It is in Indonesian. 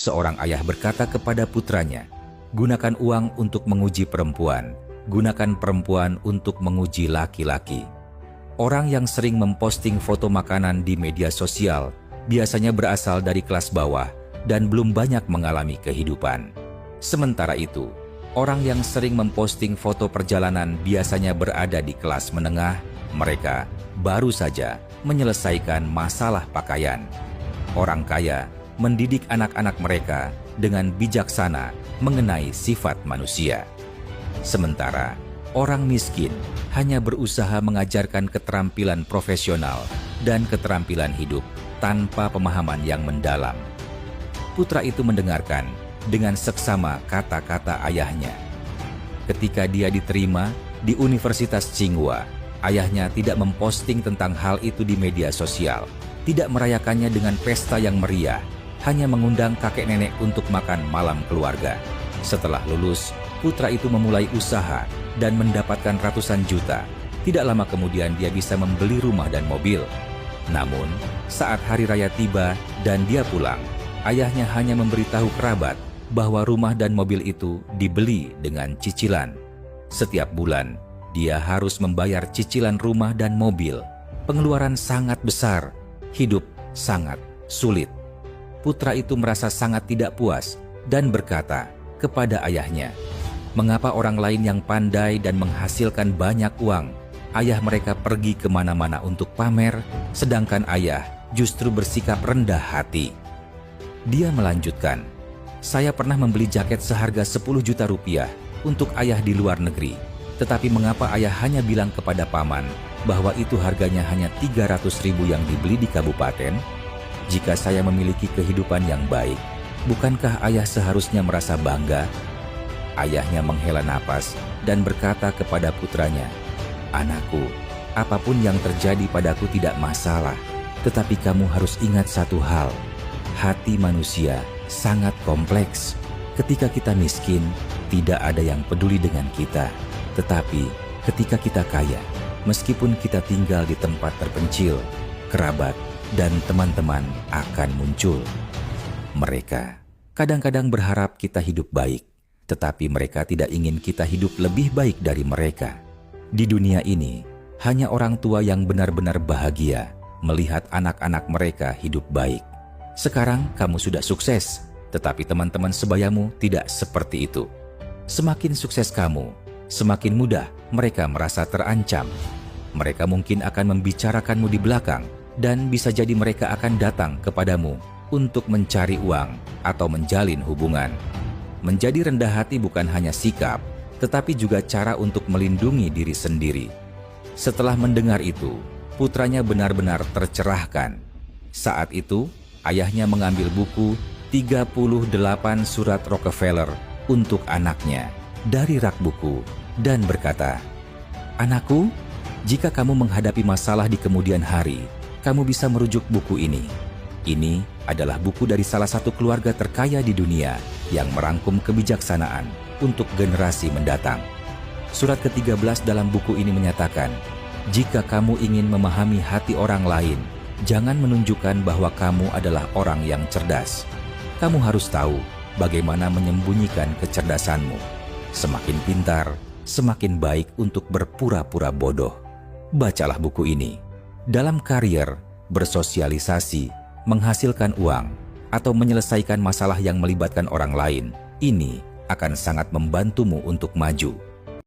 seorang ayah berkata kepada putranya, "Gunakan uang untuk menguji perempuan, gunakan perempuan untuk menguji laki-laki." Orang yang sering memposting foto makanan di media sosial biasanya berasal dari kelas bawah dan belum banyak mengalami kehidupan. Sementara itu, orang yang sering memposting foto perjalanan biasanya berada di kelas menengah. Mereka baru saja menyelesaikan masalah pakaian. Orang kaya mendidik anak-anak mereka dengan bijaksana mengenai sifat manusia. Sementara orang miskin hanya berusaha mengajarkan keterampilan profesional dan keterampilan hidup tanpa pemahaman yang mendalam. Putra itu mendengarkan dengan seksama kata-kata ayahnya. Ketika dia diterima di Universitas Tsinghua, ayahnya tidak memposting tentang hal itu di media sosial, tidak merayakannya dengan pesta yang meriah, hanya mengundang kakek nenek untuk makan malam keluarga. Setelah lulus, putra itu memulai usaha dan mendapatkan ratusan juta. Tidak lama kemudian dia bisa membeli rumah dan mobil. Namun, saat hari raya tiba dan dia pulang, ayahnya hanya memberitahu kerabat bahwa rumah dan mobil itu dibeli dengan cicilan. Setiap bulan, dia harus membayar cicilan rumah dan mobil. Pengeluaran sangat besar, hidup sangat sulit. Putra itu merasa sangat tidak puas dan berkata kepada ayahnya, "Mengapa orang lain yang pandai dan menghasilkan banyak uang, ayah mereka pergi kemana-mana untuk pamer, sedangkan ayah justru bersikap rendah hati?" Dia melanjutkan, "Saya pernah membeli jaket seharga 10 juta rupiah untuk ayah di luar negeri. Tetapi mengapa ayah hanya bilang kepada paman bahwa itu harganya hanya 300.000 yang dibeli di kabupaten? Jika saya memiliki kehidupan yang baik, bukankah ayah seharusnya merasa bangga?" Ayahnya menghela napas dan berkata kepada putranya, "Anakku, apapun yang terjadi padaku tidak masalah. Tetapi kamu harus ingat satu hal, hati manusia sangat kompleks. Ketika kita miskin, tidak ada yang peduli dengan kita. Tetapi ketika kita kaya, meskipun kita tinggal di tempat terpencil, kerabat dan teman-teman akan muncul. Mereka kadang-kadang berharap kita hidup baik, tetapi mereka tidak ingin kita hidup lebih baik dari mereka. Di dunia ini, hanya orang tua yang benar-benar bahagia melihat anak-anak mereka hidup baik. Sekarang kamu sudah sukses, tetapi teman-teman sebayamu tidak seperti itu. Semakin sukses kamu, semakin mudah mereka merasa terancam. Mereka mungkin akan membicarakanmu di belakang, dan bisa jadi mereka akan datang kepadamu untuk mencari uang atau menjalin hubungan. Menjadi rendah hati bukan hanya sikap, tetapi juga cara untuk melindungi diri sendiri. Setelah mendengar itu, putranya benar-benar tercerahkan. Saat itu, ayahnya mengambil buku 38 surat Rockefeller untuk anaknya dari rak buku dan berkata, "Anakku, jika kamu menghadapi masalah di kemudian hari, kamu bisa merujuk buku ini. Ini adalah buku dari salah satu keluarga terkaya di dunia yang merangkum kebijaksanaan untuk generasi mendatang." Surat ke-13 dalam buku ini menyatakan, "Jika kamu ingin memahami hati orang lain, jangan menunjukkan bahwa kamu adalah orang yang cerdas. Kamu harus tahu bagaimana menyembunyikan kecerdasanmu. Semakin pintar, semakin baik untuk berpura-pura bodoh." Bacalah buku ini. Dalam karier, bersosialisasi, menghasilkan uang, atau menyelesaikan masalah yang melibatkan orang lain, ini akan sangat membantumu untuk maju.